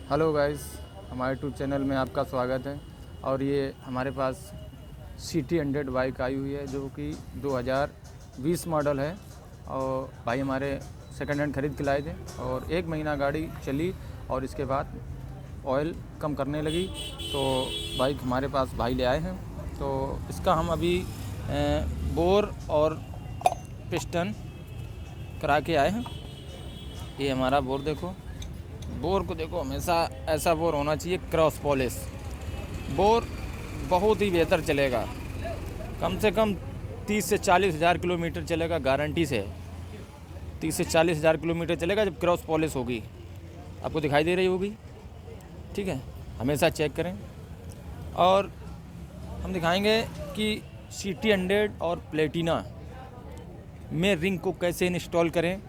Hello guys, हमारे YouTube channel में आपका स्वागत है। और ये हमारे पास CT 100 बाइक आई हुई है जो कि 2020 मॉडल है। और भाई हमारे सेकंड हैंड ख़रीद के लाए थे और 1 महीना गाड़ी चली और इसके बाद ऑयल कम करने लगी, तो बाइक हमारे पास भाई ले आए हैं। तो इसका हम अभी बोर और पिस्टन करा के आए हैं। ये हमारा बोर देखो, बोर को देखो, हमेशा ऐसा बोर होना चाहिए क्रॉस पॉलिश। बोर बहुत ही बेहतर चलेगा, कम से कम 30 से 40 हज़ार किलोमीटर चलेगा, गारंटी से 30 से 40 हज़ार किलोमीटर चलेगा जब क्रॉस पॉलिश होगी। आपको दिखाई दे रही होगी, ठीक है। हमेशा चेक करें। और हम दिखाएंगे कि CT 100 और प्लेटिना में रिंग को कैसे इंस्टॉल करें,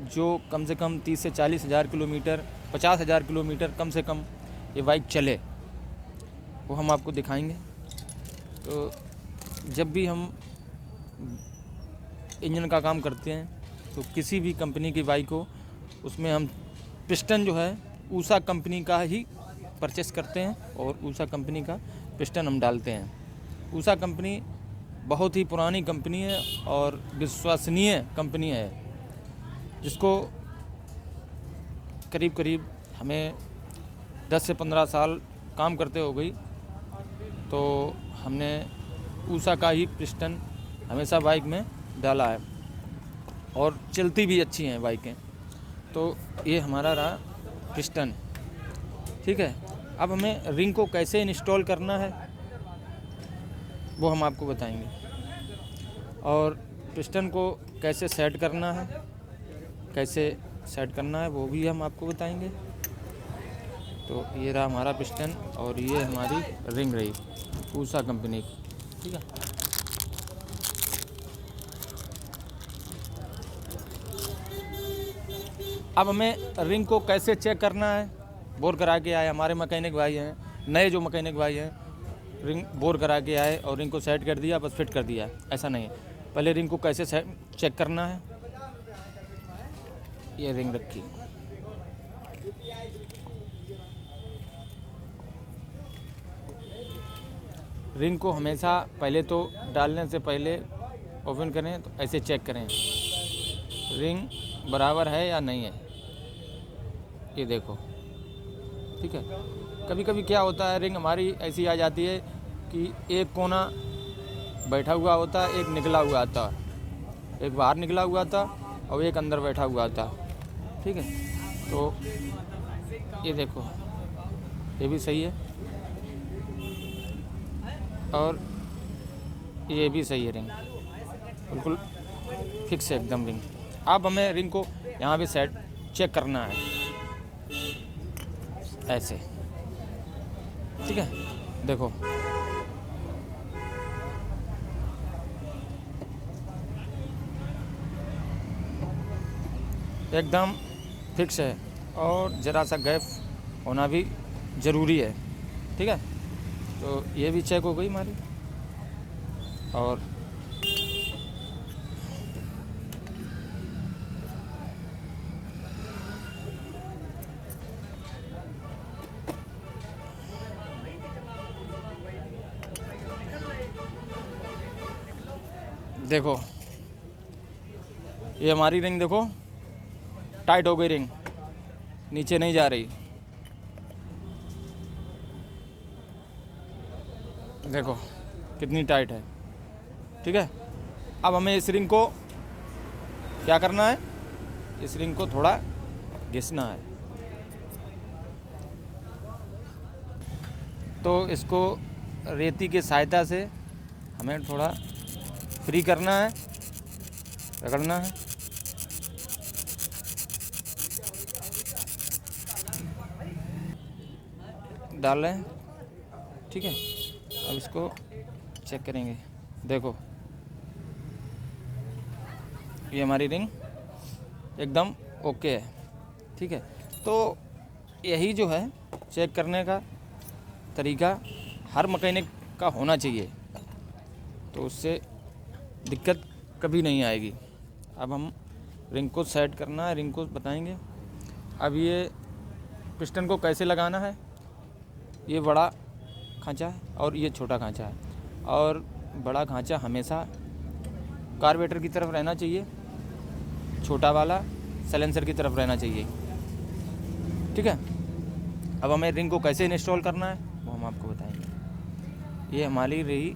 जो कम से कम 30 से 40 हज़ार किलोमीटर, 50 हज़ार किलोमीटर कम से कम ये बाइक चले, वो हम आपको दिखाएंगे। तो जब भी हम इंजन का काम करते हैं तो किसी भी कंपनी की बाइक हो, उसमें हम पिस्टन जो है ऊषा कंपनी का ही परचेस करते हैं और ऊषा कंपनी का पिस्टन हम डालते हैं। ऊषा कंपनी बहुत ही पुरानी कंपनी है और विश्वसनीय कंपनी है, जिसको करीब करीब हमें 10 से 15 साल काम करते हो गई। तो हमने ऊषा का ही पिस्टन हमेशा बाइक में डाला है और चलती भी अच्छी हैं बाइकें। तो ये हमारा रहा पिस्टन, ठीक है। अब हमें रिंग को कैसे इंस्टॉल करना है वो हम आपको बताएंगे, और पिस्टन को कैसे सेट करना है, कैसे सेट करना है वो भी हम आपको बताएंगे। तो ये रहा हमारा पिस्टन और ये हमारी रिंग रही ऊषा कंपनी की, ठीक है। अब हमें रिंग को कैसे चेक करना है, बोर करा के आए हमारे मैकेनिक भाई हैं, नए जो मैकेनिक भाई हैं, रिंग बोर करा के आए और रिंग को सेट कर दिया, बस फिट कर दिया, ऐसा नहीं है। पहले रिंग को कैसे चेक करना है, ये रिंग रखी, रिंग को हमेशा पहले तो डालने से पहले ओपन करें तो ऐसे चेक करें रिंग बराबर है या नहीं है, ये देखो, ठीक है। कभी कभी क्या होता है, रिंग हमारी ऐसी आ जाती है कि एक कोना बैठा हुआ होता है, एक निकला हुआ आता, एक बाहर निकला हुआ था और एक अंदर बैठा हुआ था, ठीक है। तो ये देखो, ये भी सही है और ये भी सही है, रिंग बिल्कुल फिक्स है एकदम रिंग। अब हमें रिंग को यहाँ पे सेट चेक करना है ऐसे, ठीक है। देखो, एकदम फिक्स है और ज़रा सा गैप होना भी ज़रूरी है, ठीक है। तो ये भी चेक हो गई हमारी। और देखो, ये हमारी रिंग देखो, टाइट हो गई रिंग, नीचे नहीं जा रही, देखो कितनी टाइट है, ठीक है। अब हमें इस रिंग को क्या करना है, इस रिंग को थोड़ा घिसना है। तो इसको रेती की सहायता से हमें थोड़ा फ्री करना है, रगड़ना है। डाल रहे हैं, ठीक है। अब इसको चेक करेंगे, देखो ये हमारी रिंग एकदम ओके है, ठीक है। तो यही जो है चेक करने का तरीका हर मैकेनिक का होना चाहिए, तो उससे दिक्कत कभी नहीं आएगी। अब हम रिंग को सेट करना है, रिंग को बताएंगे। अब ये पिस्टन को कैसे लगाना है, ये बड़ा खांचा है और ये छोटा खांचा है, और बड़ा खांचा हमेशा कार्बोरेटर की तरफ रहना चाहिए, छोटा वाला साइलेंसर की तरफ रहना चाहिए। ठीक है, अब हमें रिंग को कैसे इंस्टॉल करना है वो हम आपको बताएंगे। ये हमारी रही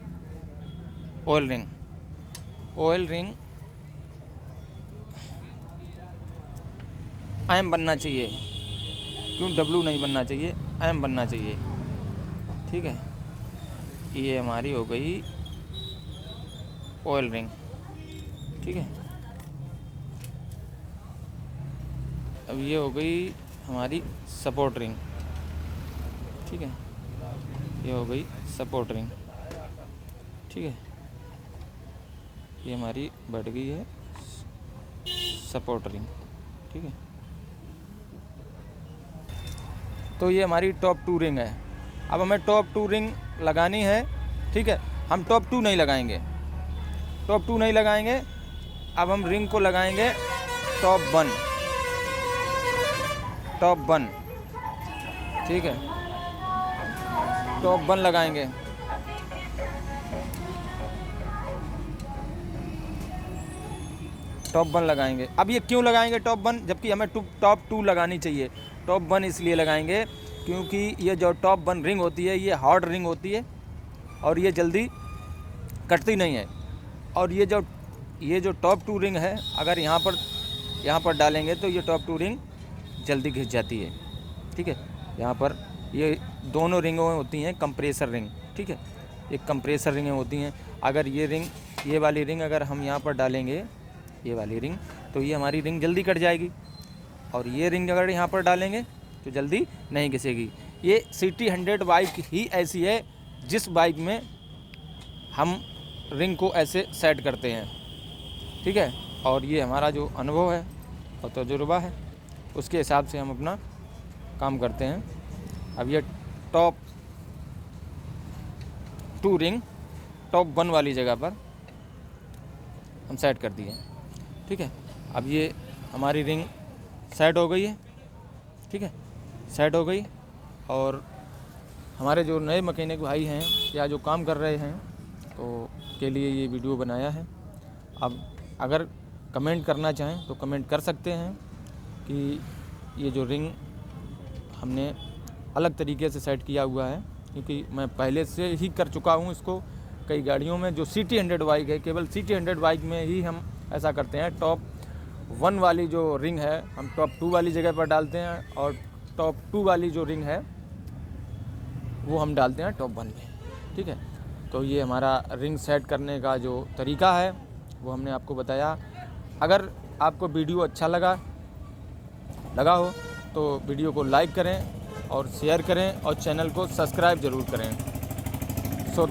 oil ring. Oil ring M बनना चाहिए, क्यों डब्लू नहीं बनना चाहिए, एम बनना चाहिए। ठीक है, ये हमारी हो गई ऑयल रिंग। ठीक है, अब ये हो गई हमारी सपोर्ट रिंग। ठीक है, ये हो गई सपोर्ट रिंग। ठीक है, ये हमारी बढ़ गई है सपोर्ट रिंग। ठीक है, तो ये हमारी टॉप 2 रिंग है। अब हमें टॉप 2 रिंग लगानी है। ठीक है, हम टॉप 2 नहीं लगाएंगे, टॉप 2 नहीं लगाएंगे। अब हम रिंग को लगाएंगे टॉप 1, टॉप 1। ठीक है, टॉप 1 लगाएंगे। टॉप 1 लगाएंगे। अब ये क्यों लगाएंगे टॉप 1, जबकि हमें टॉप 2 लगानी चाहिए? टॉप 1 इसलिए लगाएंगे क्योंकि ये जो टॉप 1 रिंग होती है ये हार्ड रिंग होती है और ये जल्दी कटती नहीं है। और ये जो टॉप 2 रिंग है, अगर यहाँ पर डालेंगे तो ये टॉप 2 रिंग जल्दी घिस जाती है। ठीक है, यहाँ पर ये दोनों रिंगों में होती हैं कंप्रेसर रिंग। ठीक है, ये कंप्रेसर रिंगें होती हैं। अगर ये वाली रिंग अगर हम यहाँ पर डालेंगे, ये वाली रिंग, तो ये हमारी रिंग जल्दी कट जाएगी। और ये रिंग अगर यहाँ पर डालेंगे तो जल्दी नहीं घिसेगी। ये CT100 बाइक ही ऐसी है जिस बाइक में हम रिंग को ऐसे सेट करते हैं। ठीक है, और ये हमारा जो अनुभव है और तजुर्बा है उसके हिसाब से हम अपना काम करते हैं। अब ये टॉप 2 रिंग टॉप 1 वाली जगह पर हम सेट कर दिए। ठीक है, अब ये हमारी रिंग सेट हो गई है। ठीक है, सेट हो गई। और हमारे जो नए मैकेनिक भाई हैं या जो काम कर रहे हैं तो के लिए ये वीडियो बनाया है। अब अगर कमेंट करना चाहें तो कमेंट कर सकते हैं कि ये जो रिंग हमने अलग तरीके से सेट किया हुआ है, क्योंकि मैं पहले से ही कर चुका हूँ इसको कई गाड़ियों में। जो CT100 बाइक है, केवल CT100 बाइक में ही हम ऐसा करते हैं। टॉप 1 वाली जो रिंग है हम टॉप 2 वाली जगह पर डालते हैं, और टॉप 2 वाली जो रिंग है वो हम डालते हैं टॉप 1 में। ठीक है, तो ये हमारा रिंग सेट करने का जो तरीका है वो हमने आपको बताया। अगर आपको वीडियो अच्छा लगा हो तो वीडियो को लाइक करें और शेयर करें और चैनल को सब्सक्राइब ज़रूर करें।